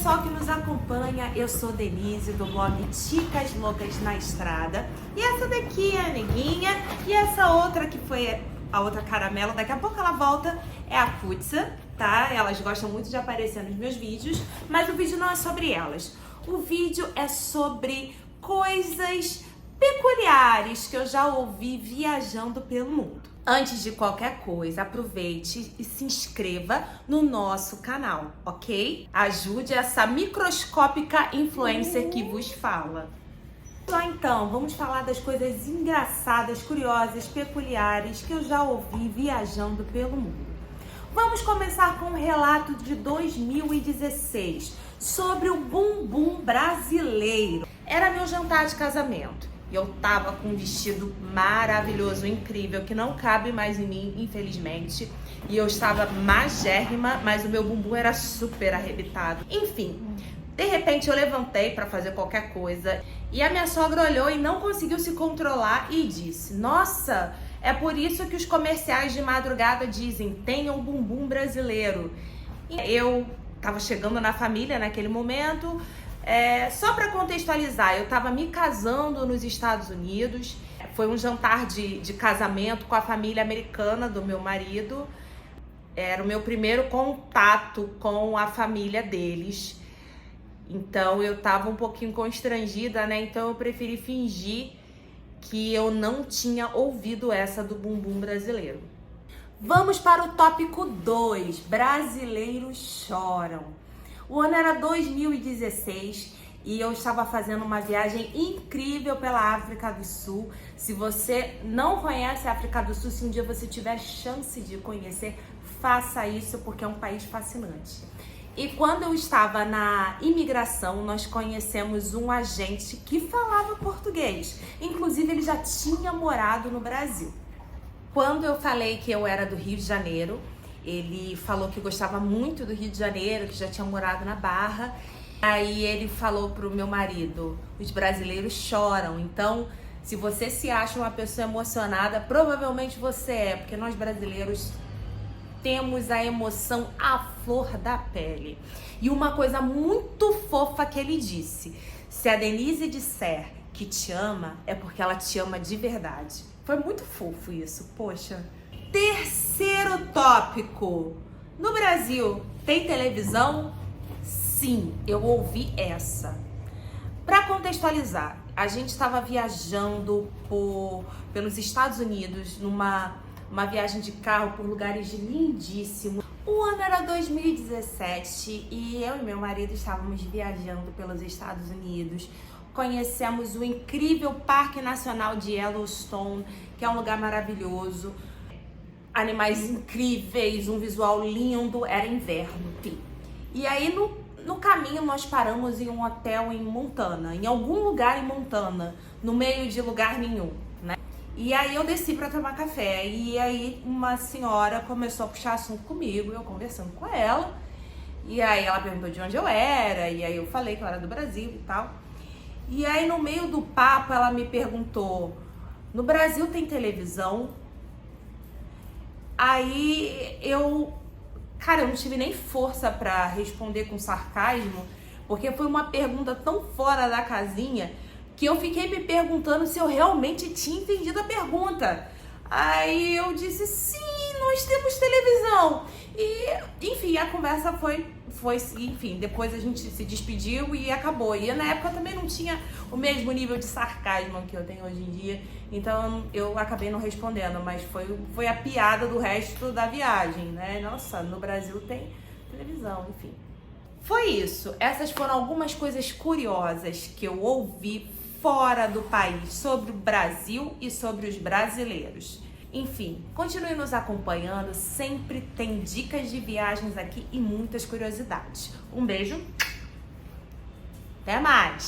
pessoal que nos acompanha, eu sou Denise do blog Dicas Loucas na Estrada. E essa daqui é a Neguinha e essa outra que foi a outra caramelo, daqui a pouco ela volta, é a Putza, tá? Elas gostam muito de aparecer nos meus vídeos, mas o vídeo não é sobre elas. O vídeo é sobre coisas peculiares que eu já ouvi viajando pelo mundo. Antes de qualquer coisa, aproveite e se inscreva no nosso canal, ok? Ajude essa microscópica influencer que vos fala. Então, vamos falar das coisas engraçadas, curiosas, peculiares que eu já ouvi viajando pelo mundo. Vamos começar com um relato de 2016 sobre o bumbum brasileiro. Era meu jantar de casamento. E eu tava com um vestido maravilhoso, incrível, que não cabe mais em mim, infelizmente. E eu estava magérrima, mas o meu bumbum era super arrebitado. Enfim, de repente eu levantei para fazer qualquer coisa e a minha sogra olhou e não conseguiu se controlar e disse: "Nossa, é por isso que os comerciais de madrugada dizem, tenha um bumbum brasileiro." E eu tava chegando na família naquele momento. Só para contextualizar, eu estava me casando nos Estados Unidos. Foi um jantar de casamento com a família americana do meu marido. Era o meu primeiro contato com a família deles. Então eu estava um pouquinho constrangida, né? Então eu preferi fingir que eu não tinha ouvido essa do bumbum brasileiro. Vamos para o tópico 2. Brasileiros choram. O ano era 2016 e eu estava fazendo uma viagem incrível pela África do Sul. Se você não conhece a África do Sul, se um dia você tiver chance de conhecer, faça isso porque é um país fascinante. E quando eu estava na imigração, nós conhecemos um agente que falava português. Inclusive, ele já tinha morado no Brasil. Quando eu falei que eu era do Rio de Janeiro, ele falou que gostava muito do Rio de Janeiro, que já tinha morado na Barra. Aí ele falou pro meu marido: os brasileiros choram, então se você se acha uma pessoa emocionada, provavelmente você é, porque nós brasileiros temos a emoção à flor da pele. E uma coisa muito fofa que ele disse: se a Denise disser que te ama, é porque ela te ama de verdade. Foi muito fofo isso, poxa. Terceiro tópico. No Brasil, tem televisão? Sim, eu ouvi essa. Para contextualizar, a gente estava viajando pelos Estados Unidos, numa viagem de carro por lugares lindíssimos. O ano era 2017 e eu e meu marido estávamos viajando pelos Estados Unidos. Conhecemos o incrível Parque Nacional de Yellowstone, que é um lugar maravilhoso. Animais incríveis, um visual lindo, era inverno, enfim. E aí no caminho nós paramos em um hotel em Montana, em algum lugar em Montana, no meio de lugar nenhum, né? E aí eu desci para tomar café e aí uma senhora começou a puxar assunto comigo, eu conversando com ela. E aí ela perguntou de onde eu era, e aí eu falei que eu era do Brasil e tal. E aí no meio do papo ela me perguntou: no Brasil tem televisão? Aí eu não tive nem força pra responder com sarcasmo, porque foi uma pergunta tão fora da casinha que eu fiquei me perguntando se eu realmente tinha entendido a pergunta. Aí eu disse: sim, nós temos televisão. E, enfim, a conversa foi, enfim, depois a gente se despediu e acabou. E na época eu também não tinha o mesmo nível de sarcasmo que eu tenho hoje em dia, então eu acabei não respondendo, mas foi a piada do resto da viagem, né? Nossa, no Brasil tem televisão, enfim. Foi isso. Essas foram algumas coisas curiosas que eu ouvi fora do país sobre o Brasil e sobre os brasileiros. Enfim, continue nos acompanhando, sempre tem dicas de viagens aqui e muitas curiosidades. Um beijo, até mais!